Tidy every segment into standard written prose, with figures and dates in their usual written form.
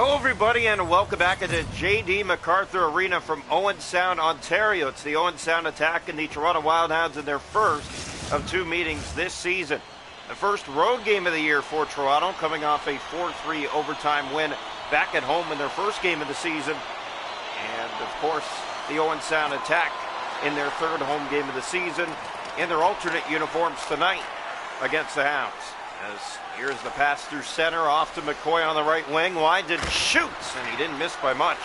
Hello everybody and welcome back to J.D. MacArthur Arena from Owen Sound, Ontario. It's the Owen Sound Attack and the Toronto Wildhounds in their first of two meetings this season. The first road game of the year for Toronto, coming off a 4-3 overtime win back at home in their first game of the season. And of course, the Owen Sound Attack in their third home game of the season in their alternate uniforms tonight against the Hounds. As here's the pass through center, off to McCoy on the right wing. Wyndon shoots, and he didn't miss by much.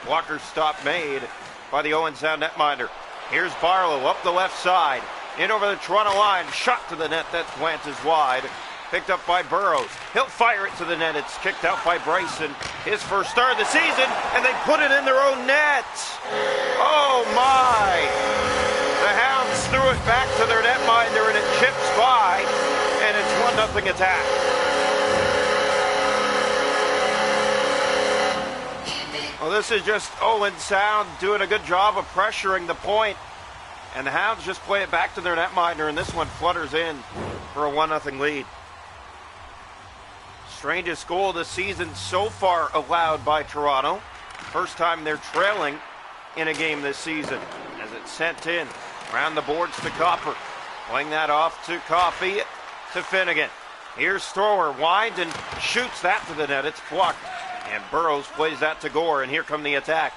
Walker's stop made by the Owen Sound netminder. Here's Barlow up the left side. In over the Toronto line. Shot to the net. That slant is wide. Picked up by Burrows. He'll fire it to the net. It's kicked out by Bryson. His first start of the season, and they put it in their own net. Oh, my. The Hounds threw it back to their netminder, and it chips by. And it's 1-0 attack. Well, this is just Owen Sound doing a good job of pressuring the point. And the Hounds just play it back to their netminder, and this one flutters in for a 1-0 lead. Strangest goal of the season so far allowed by Toronto. First time they're trailing in a game this season as it's sent in. Around the boards to Copper. Playing that off to Coffey. To Finnegan. Here's thrower, winds and shoots that to the net. It's blocked. And Burrows plays that to Gore, and here come the attack.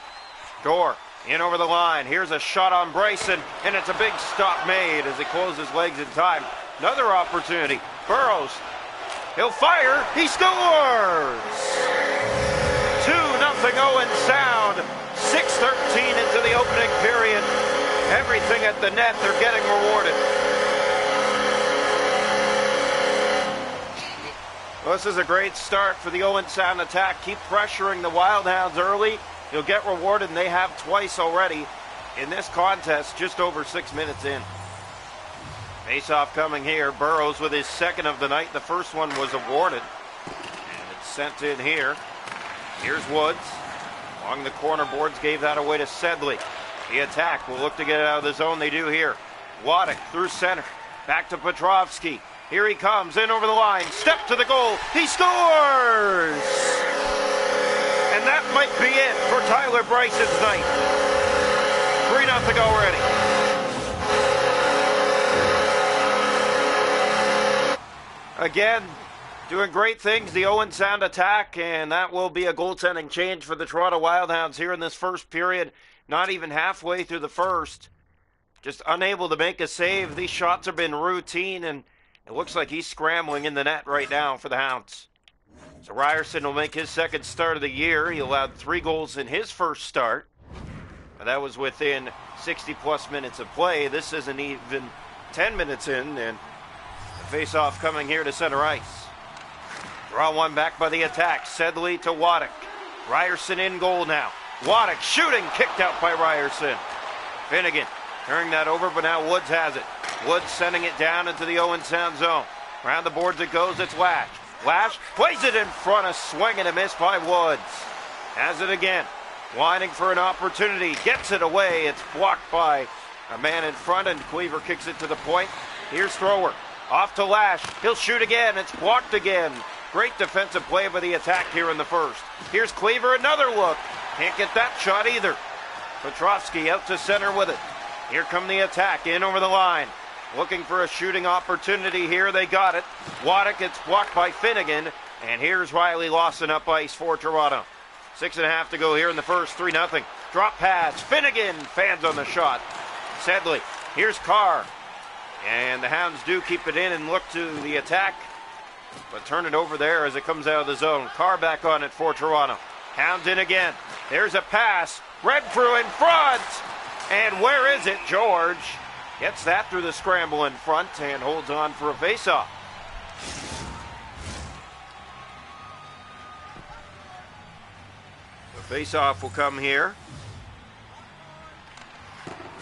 Gore in over the line. Here's a shot on Bryson, and it's a big stop made as he closes legs in time. Another opportunity. Burrows. He'll fire. He scores! 2-0 Owen Sound. 6:13 into the opening period. Everything at the net, they're getting rewarded. Well, this is a great start for the Owen Sound Attack. Keep pressuring the Wildhounds early. You'll get rewarded, and they have twice already in this contest, just over 6 minutes in. Face-off coming here. Burrows with his second of the night. The first one was awarded, and it's sent in here. Here's Woods. Along the corner boards, gave that away to Sedley. The attack will look to get it out of the zone. They do here. Waddick through center. Back to Petrovsky. Here he comes, in over the line, step to the goal, he scores! And that might be it for Tyler Bryson's night. 3-0 already. Again, doing great things, the Owen Sound Attack, and that will be a goaltending change for the Toronto Wildhounds here in this first period. Not even halfway through the first. Just unable to make a save. These shots have been routine, and it looks like he's scrambling in the net right now for the Hounds. So Ryerson will make his second start of the year. He allowed 3 goals in his first start. But that was within 60-plus minutes of play. This isn't even 10 minutes in, and the face-off coming here to center ice. Draw one back by the attack. Sedley to Waddick. Ryerson in goal now. Waddick shooting, kicked out by Ryerson. Finnegan turning that over, but now Woods has it. Woods sending it down into the Owen Sound zone. Around the boards it goes, it's Lash. Lash plays it in front, a swing and a miss by Woods. Has it again. Whining for an opportunity, gets it away. It's blocked by a man in front, and Cleaver kicks it to the point. Here's thrower. Off to Lash. He'll shoot again. It's blocked again. Great defensive play by the attack here in the first. Here's Cleaver, another look. Can't get that shot either. Petrovsky out to center with it. Here come the attack, in over the line. Looking for a shooting opportunity here. They got it. Waddick, it's blocked by Finnegan. And here's Riley Lawson up ice for Toronto. 6.5 to go here in the first. 3-0. Drop pass. Finnegan fans on the shot. Sedley. Here's Carr. And the Hounds do keep it in and look to the attack. But turn it over there as it comes out of the zone. Carr back on it for Toronto. Hounds in again. There's a pass. Redfrew in front. And where is it? George gets that through the scramble in front and holds on for a face-off. The face-off will come here.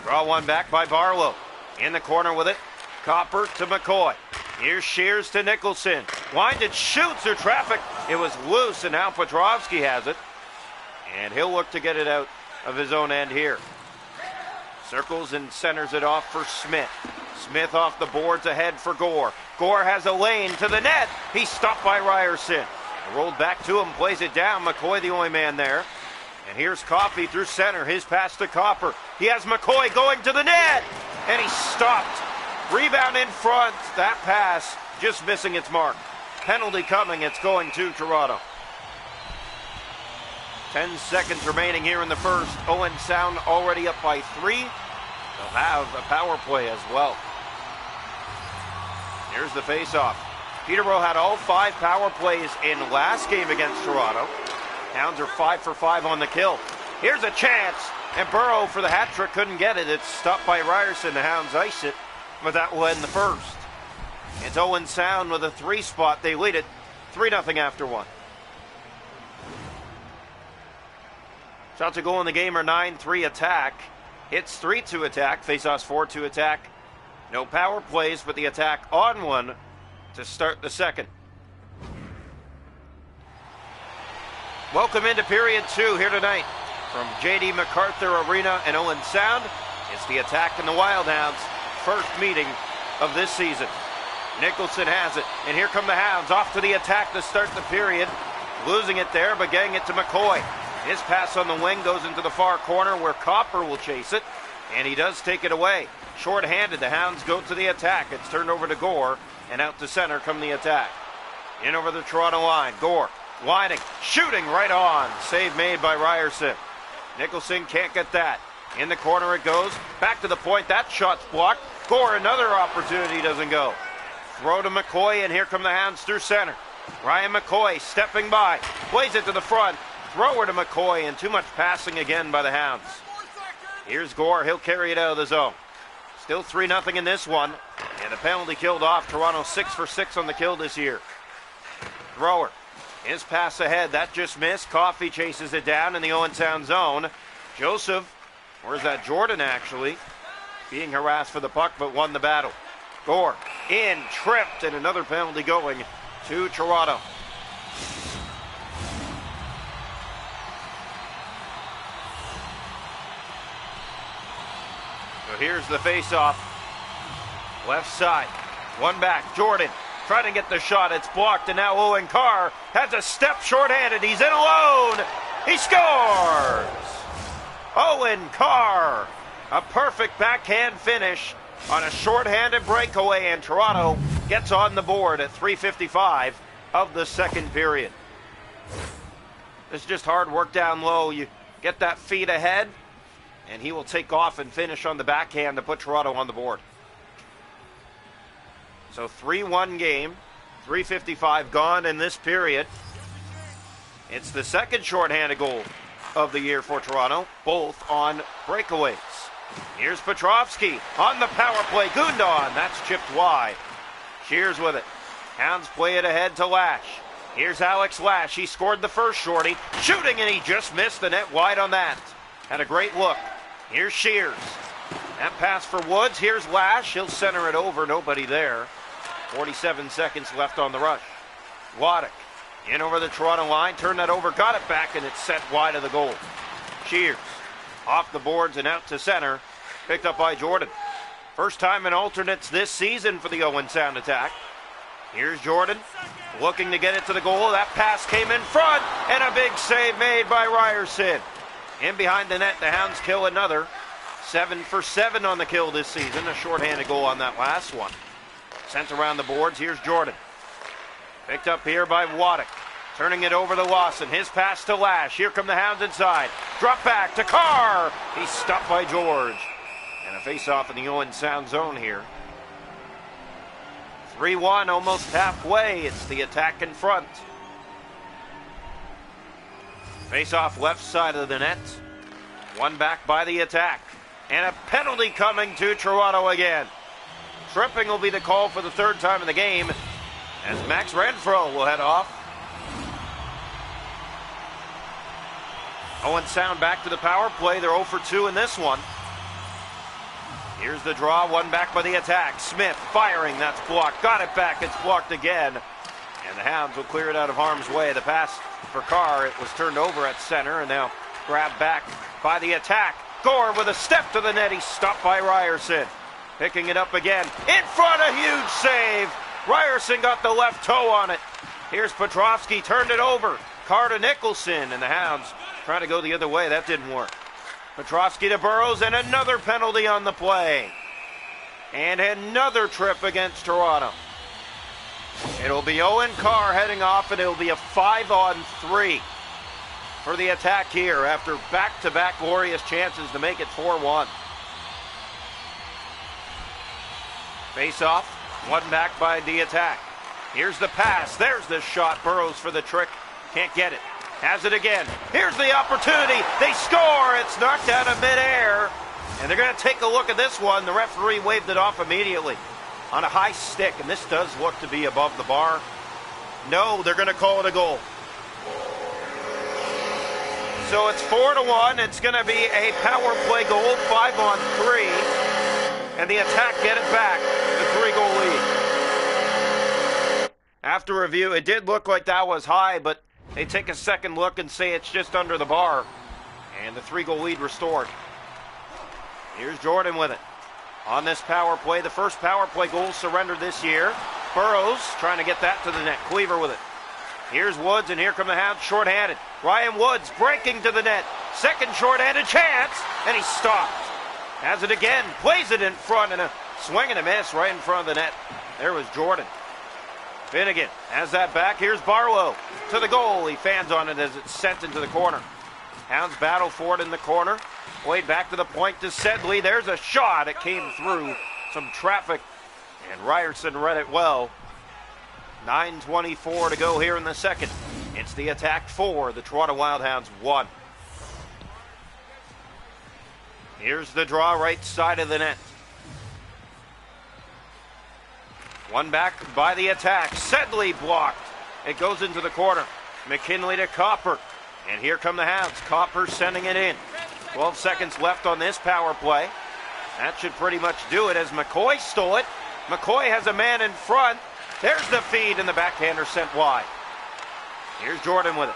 Draw one back by Barlow. In the corner with it. Copper to McCoy. Here's Shears to Nicholson. Winded shoots through traffic. It was loose, and now Petrovsky has it. And he'll look to get it out of his own end here. Circles and centers it off for Smith. Smith off the boards ahead for Gore. Gore has a lane to the net. He's stopped by Ryerson. Rolled back to him, plays it down. McCoy the only man there. And here's Coffey through center. His pass to Copper. He has McCoy going to the net. And he stopped. Rebound in front. That pass just missing its mark. Penalty coming. It's going to Toronto. 10 seconds remaining here in the first. Owen Sound already up by 3. They'll have a power play as well. Here's the faceoff. Peterborough had all 5 power plays in last game against Toronto. Hounds are 5 for 5 on the kill. Here's a chance, and Burrow for the hat trick couldn't get it. It's stopped by Ryerson. The Hounds ice it, but that will end the first. It's Owen Sound with a 3 spot. They lead it 3-0 after 1. Shots to goal in the game are 9-3 attack. Hits 3-2 attack. Faceoffs 4-2 attack. No power plays, but the attack on one to start the second. Welcome into period 2 here tonight from J.D. MacArthur Arena and Owen Sound. It's the Attack and the Wildhounds' first meeting of this season. Nicholson has it, and here come the Hounds off to the attack to start the period. Losing it there, but getting it to McCoy. His pass on the wing goes into the far corner where Copper will chase it, and he does take it away. Short-handed, the Hounds go to the attack. It's turned over to Gore, and out to center come the attack. In over the Toronto line, Gore winding, shooting right on. Save made by Ryerson. Nicholson can't get that. In the corner it goes, back to the point. That shot's blocked. Gore, another opportunity, doesn't go. Throw to McCoy, and here come the Hounds through center. Ryan McCoy stepping by, plays it to the front. Thrower to McCoy, and too much passing again by the Hounds. Here's Gore, he'll carry it out of the zone. Still 3-0 in this one, and the penalty killed off. Toronto 6 for 6 on the kill this year. Thrower, his pass ahead, that just missed. Coffey chases it down in the Owen Sound zone. Joseph, or is that Jordan actually, being harassed for the puck, but won the battle. Gore, in, tripped, and another penalty going to Toronto. So here's the face-off. Left side. One back. Jordan trying to get the shot. It's blocked, and now Owen Carr has a step shorthanded. He's in alone. He scores! Owen Carr. A perfect backhand finish on a shorthanded breakaway, and Toronto gets on the board at 3:55 of the second period. It's just hard work down low. You get that feed ahead, and he will take off and finish on the backhand to put Toronto on the board. So 3-1 game, 3:55 gone in this period. It's the second shorthanded goal of the year for Toronto, both on breakaways. Here's Petrovsky on the power play. Gundon, that's chipped wide. Shears with it. Hounds play it ahead to Lash. Here's Alex Lash. He scored the first shorty. Shooting, and he just missed the net wide on that. Had a great look. Here's Shears. That pass for Woods. Here's Lash. He'll center it over. Nobody there. 47 seconds left on the rush. Waddick in over the Toronto line. Turned that over. Got it back, and it's set wide of the goal. Shears off the boards and out to center. Picked up by Jordan. First time in alternates this season for the Owen Sound attack. Here's Jordan looking to get it to the goal. That pass came in front, and a big save made by Ryerson. In behind the net, the Hounds kill another. 7 for 7 on the kill this season. A shorthanded goal on that last one. Sent around the boards. Here's Jordan. Picked up here by Waddick. Turning it over to Lawson. His pass to Lash. Here come the Hounds inside. Drop back to Carr. He's stopped by George. And a face-off in the Owen Sound zone here. 3-1, almost halfway. It's the attack in front. Face-off left side of the net. One back by the attack. And a penalty coming to Toronto again. Tripping will be the call for the third time in the game, as Max Renfro will head off. Owen Sound back to the power play. They're 0 for 2 in this one. Here's the draw. One back by the attack. Smith firing. That's blocked. Got it back. It's blocked again. And the Hounds will clear it out of harm's way. The pass for Carr. It was turned over at center, and now grabbed back by the attack. Gore with a step to the net. He's stopped by Ryerson. Picking it up again. In front, a huge save. Ryerson got the left toe on it. Here's Petrovsky, turned it over. Carter Nicholson, and the Hounds trying to go the other way. That didn't work. Petrovsky to Burrows, and another penalty on the play. And another trip against Toronto. It'll be Owen Carr heading off, and it'll be a 5-on-3 for the attack here after back-to-back glorious chances to make it 4-1. Face off, one back by the attack. Here's the pass, there's the shot. Burrows for the trick, can't get it. Has it again. Here's the opportunity. They score. It's knocked out of midair. And they're going to take a look at this one. The referee waved it off immediately on a high stick. And this does look to be above the bar. No, they're going to call it a goal. So it's 4-1. It's going to be a power play goal, 5-on-3. And the attack get it back. The 3-goal lead. After review, it did look like that was high, but they take a second look and say it's just under the bar. And the 3-goal lead restored. Here's Jordan with it. On this power play, the first power play goal surrendered this year. Burrows trying to get that to the net. Cleaver with it. Here's Woods, and here come the Hounds shorthanded. Ryan Woods breaking to the net. Second shorthanded chance, and he stopped. Has it again, plays it in front, and a swing and a miss right in front of the net. There was Jordan. Finnegan has that back. Here's Barlow to the goal. He fans on it as it's sent into the corner. Hounds battle for it in the corner. Played back to the point to Sedley. There's a shot. It came through some traffic, and Ryerson read it well. 9:24 to go here in the second. It's the attack 4, the Toronto Wildhounds 1. Here's the draw right side of the net. One back by the attack. Sedley blocked. It goes into the corner. McKinley to Copper. And here come the Hounds. Copper sending it in. 12 seconds left on this power play. That should pretty much do it as McCoy stole it. McCoy has a man in front. There's the feed, and the backhander sent wide. Here's Jordan with it.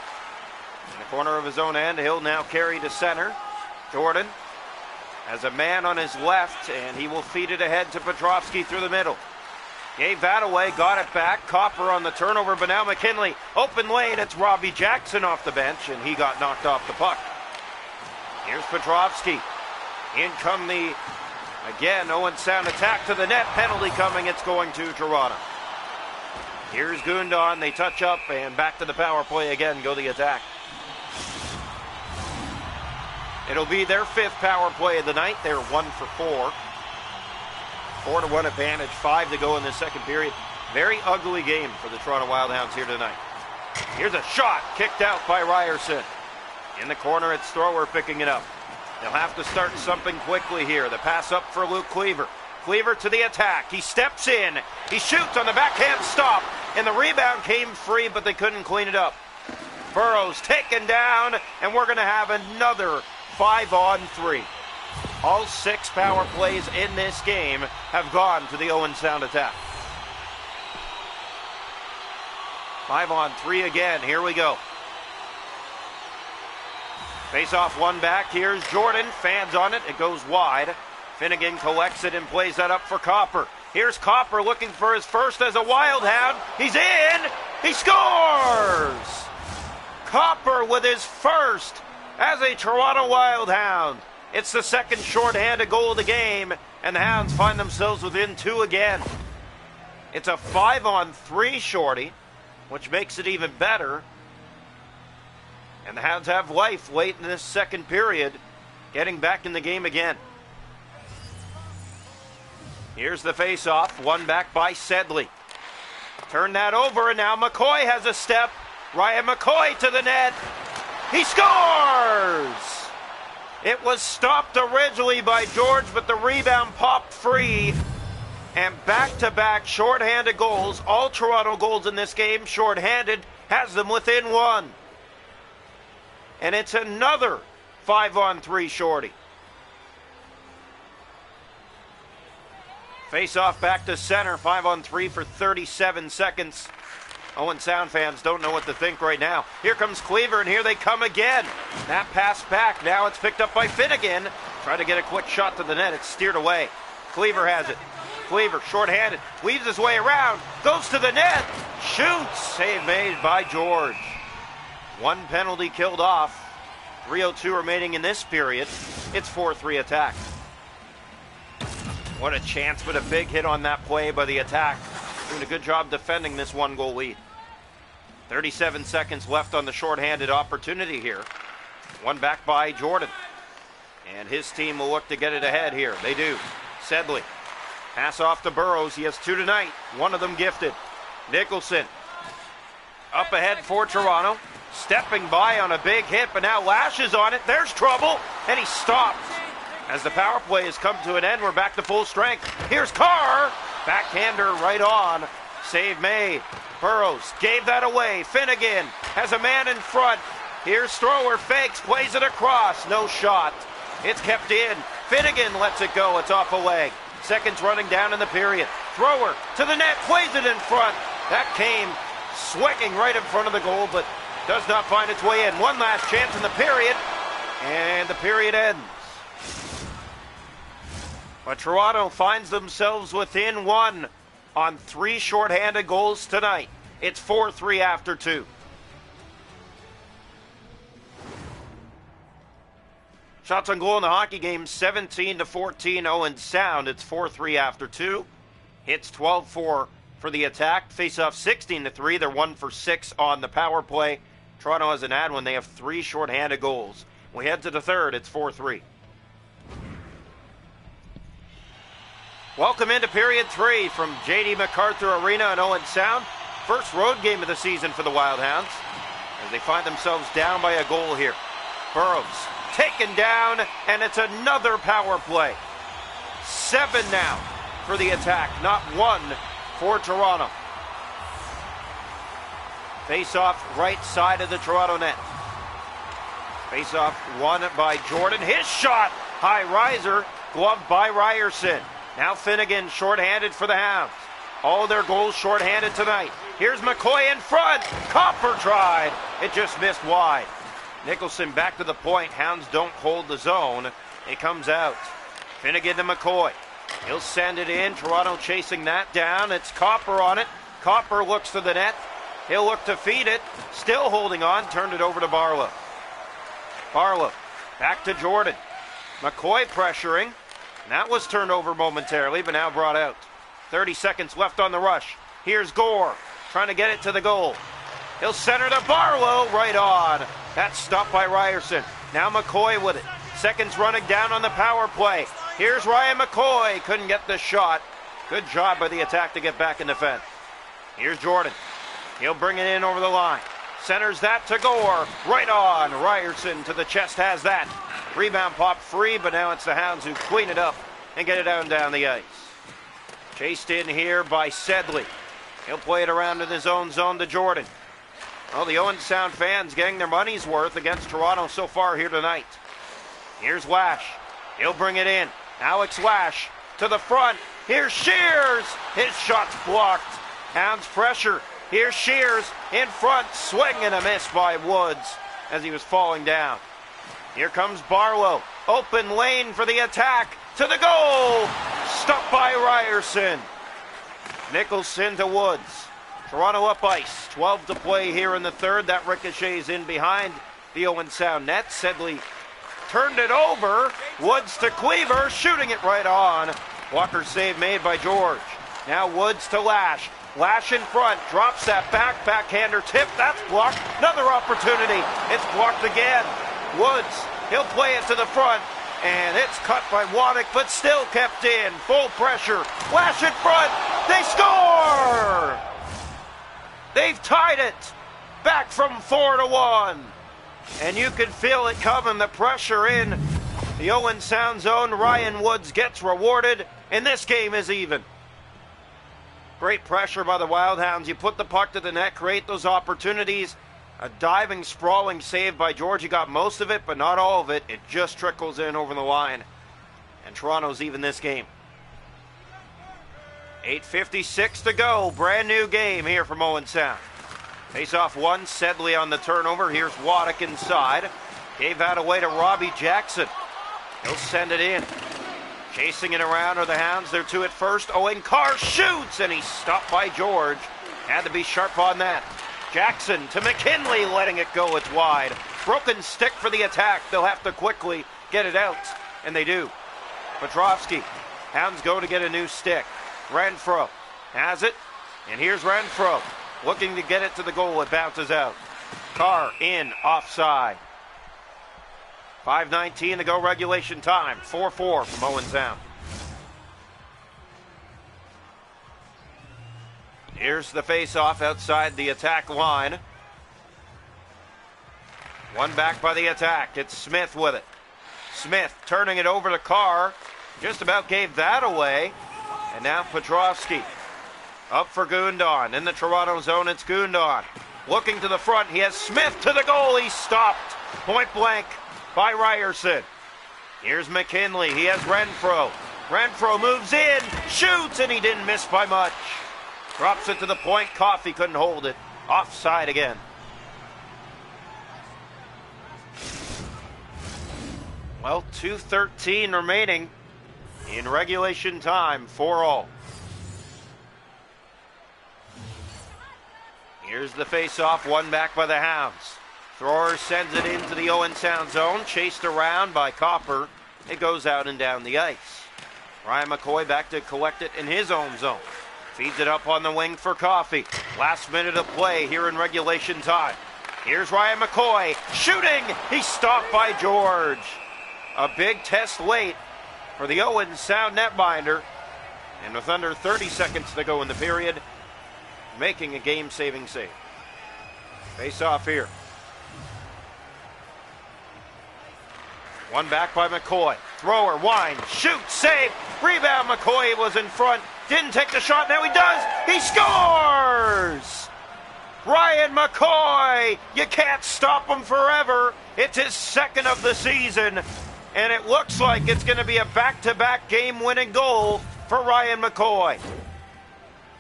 In the corner of his own end, he'll now carry to center. Jordan has a man on his left, and he will feed it ahead to Petrovsky through the middle. Gave that away, got it back. Copper on the turnover, but now McKinley. Open lane, it's Robbie Jackson off the bench, and he got knocked off the puck. Here's Petrovsky. In come the, again, Owen Sound attack to the net. Penalty coming, it's going to Toronto. Here's Gundon, they touch up, and back to the power play again, go the attack. It'll be their 5th power play of the night. They're 1 for 4. 4-1 advantage, 5 to go in the second period. Very ugly game for the Toronto Wildhounds here tonight. Here's a shot, kicked out by Ryerson. In the corner, it's Thrower picking it up. They'll have to start something quickly here. The pass up for Luke Cleaver. Cleaver to the attack. He steps in. He shoots on the backhand stop. And the rebound came free, but they couldn't clean it up. Burrows taken down, and we're going to have another 5-on-3. All 6 power plays in this game have gone to the Owen Sound attack. 5-on-3 again. Here we go. Face off one back. Here's Jordan. Fans on it. It goes wide. Finnegan collects it and plays that up for Copper. Here's Copper looking for his first as a Wildhound. He's in. He scores. Copper with his first as a Toronto Wildhound. It's the second shorthanded goal of the game, and the Hounds find themselves within 2 again. It's a 5-on-3 shorty, which makes it even better. And the Hounds have life late in this second period, getting back in the game again. Here's the face-off, one back by Sedley. Turn that over, and now McCoy has a step. Ryan McCoy to the net. He scores! It was stopped originally by George, but the rebound popped free. And back-to-back shorthanded goals, all Toronto goals in this game, shorthanded, has them within 1. And it's another 5-on-3 shorty. Face off back to center, 5-on-3 for 37 seconds. Owen Sound fans don't know what to think right now. Here comes Cleaver, and here they come again. That pass back, now it's picked up by Finnegan. Try to get a quick shot to the net, it's steered away. Cleaver has it. Cleaver, shorthanded, weaves his way around, goes to the net, shoots. Save made by George. One penalty killed off. 3:02 remaining in this period. It's 4-3 attack. What a chance, but a big hit on that play by the attack. Doing a good job defending this 1-goal lead. 37 seconds left on the shorthanded opportunity here. One back by Jordan. And his team will look to get it ahead here. They do. Sedley. Pass off to Burrows. He has 2 tonight. One of them gifted. Nicholson. Up ahead for Toronto. Stepping by on a big hit, but now lashes on it. There's trouble. And he stopped. As the power play has come to an end, we're back to full strength. Here's Carr. Backhander right on. Save made. Burrows gave that away. Finnegan has a man in front. Here's Thrower, fakes, plays it across. No shot. It's kept in. Finnegan lets it go. It's off a leg. Seconds running down in the period. Thrower to the net, plays it in front. That came swinging right in front of the goal, but does not find its way in. One last chance in the period, and the period ends. But Toronto finds themselves within one on 3 shorthanded goals tonight. It's 4-3 after 2. Shots on goal in the hockey game, 17-14, Owen Sound. It's 4-3 after 2. Hits 12-4 for the attack. Face-off 16-3. They're 1 for 6 on the power play. Toronto has an ad when they have 3 shorthanded goals. We head to the third. It's 4-3. Welcome into period 3 from J.D. MacArthur Arena in Owen Sound. First road game of the season for the Wild Hounds as they find themselves down by a goal here. Burrows taken down, and it's another power play. 7 now for the attack, not 1 for Toronto. Face-off right side of the Toronto net. Face-off won by Jordan. His shot, high riser, gloved by Ryerson. Now Finnegan shorthanded for the Hounds. All their goals shorthanded tonight. Here's McCoy in front. Copper tried. It just missed wide. Nicholson back to the point. Hounds don't hold the zone. It comes out. Finnegan to McCoy. He'll send it in. Toronto chasing that down. It's Copper on it. Copper looks to the net. He'll look to feed it. Still holding on. Turned it over to Barlow. Barlow back to Jordan. McCoy pressuring. And that was turned over momentarily, but now brought out. 30 seconds left on the rush. Here's Gore trying to get it to the goal. He'll center to Barlow, right on. That's stopped by Ryerson. Now McCoy with it. Seconds running down on the power play. Here's Ryan McCoy. Couldn't get the shot. Good job by the attack to get back in defense. Here's Jordan. He'll bring it in over the line. Centers that to Gore. Right on. Ryerson to the chest has that. Rebound pop free, but now it's the Hounds who clean it up and get it down the ice. Chased in here by Sedley. He'll play it around in his own zone to Jordan. Well, the Owen Sound fans getting their money's worth against Toronto so far here tonight. Here's Lash. He'll bring it in. Alex Lash to the front. Here's Shears. His shot's blocked. Hounds pressure. Here's Shears in front. Swing and a miss by Woods as he was falling down. Here comes Barlow. Open lane for the attack. To the goal. Stopped by Ryerson. Nicholson to Woods. Toronto up ice. 12 to play here in the third. That ricochets in behind the Owen Sound net. Sedley turned it over. Woods to Cleaver. Shooting it right on. Walker save made by George. Now Woods to Lash. Lash in front. Drops that back. Backhander tip. That's blocked. Another opportunity. It's blocked again. Woods, he'll play it to the front, and it's cut by Waddick, but still kept in. Full pressure. Lash in front. They score! They've tied it. Back from 4-1. And you can feel it coming. The pressure in the Owen Sound zone. Ryan Woods gets rewarded, and this game is even. Great pressure by the Wild Hounds. You put the puck to the net, create those opportunities. A diving, sprawling save by George. He got most of it, but not all of it. It just trickles in over the line. And Toronto's even this game. 8:56 to go. Brand new game here from Owen Sound. Face-off one. Sedley on the turnover. Here's Waddick inside. Gave that away to Robbie Jackson. He'll send it in. Chasing it around are the Hounds. They're two at first. Owen Carr shoots, and he's stopped by George. Had to be sharp on that. Jackson to McKinley, letting it go. It's wide. Broken stick for the attack. They'll have to quickly get it out, and they do. Petrovsky. Hounds go to get a new stick. Renfro has it, and here's Renfro looking to get it to the goal. It bounces out. Carr in, offside. 5:19 to go regulation time. 4-4 from Owen Sound. Here's the face-off outside the attack line. One back by the attack. It's Smith with it. Smith turning it over to Carr. Just about gave that away. And now Petrovsky up for Gundon. In the Toronto zone, it's Gundon. Looking to the front. He has Smith to the goal. He's stopped. Point blank by Ryerson. Here's McKinley. He has Renfro. Renfro moves in, shoots, and he didn't miss by much. Drops it to the point. Coffey couldn't hold it. Offside again. Well, 2:13 remaining in regulation time. 4-all. Here's the face-off. One back by the Hounds. Thrower sends it into the Owen Sound zone. Chased around by Copper. It goes out and down the ice. Ryan McCoy back to collect it in his own zone. Feeds it up on the wing for Coffey. Last minute of play here in regulation time. Here's Ryan McCoy shooting. He's stopped by George. A big test late for the Owen Sound netminder. And with under 30 seconds to go in the period, making a game-saving save. Face off here. One back by McCoy. Thrower, winds, shoots, save. Rebound, McCoy was in front. Didn't take the shot, now he does. He scores! Ryan McCoy! You can't stop him forever. It's his second of the season. And it looks like it's going to be a back-to-back game-winning goal for Ryan McCoy.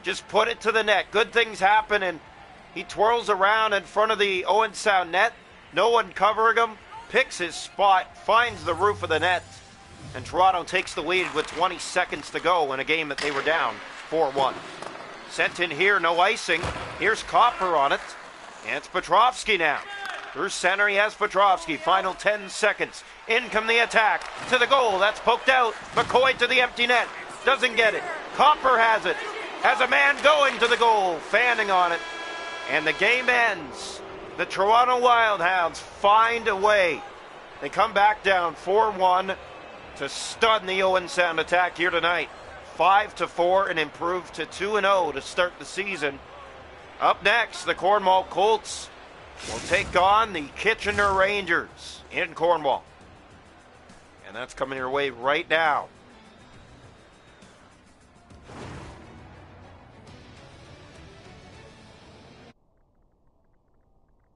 Just put it to the net. Good things happen, and he twirls around in front of the Owen Sound net. No one covering him. Picks his spot, finds the roof of the net, and Toronto takes the lead with 20 seconds to go in a game that they were down 4-1. Sent in here, no icing. Here's Copper on it, and it's Petrovsky now. Through center, he has Petrovsky. Final 10 seconds. In come the attack. To the goal, that's poked out. McCoy to the empty net. Doesn't get it. Copper has it. Has a man going to the goal, fanning on it, and the game ends. The Toronto Wildhounds find a way. They come back down 4-1 to stun the Owen Sound attack here tonight. 5-4 and improve to 2-0 to start the season. Up next, the Cornwall Colts will take on the Kitchener Rangers in Cornwall. And that's coming your way right now.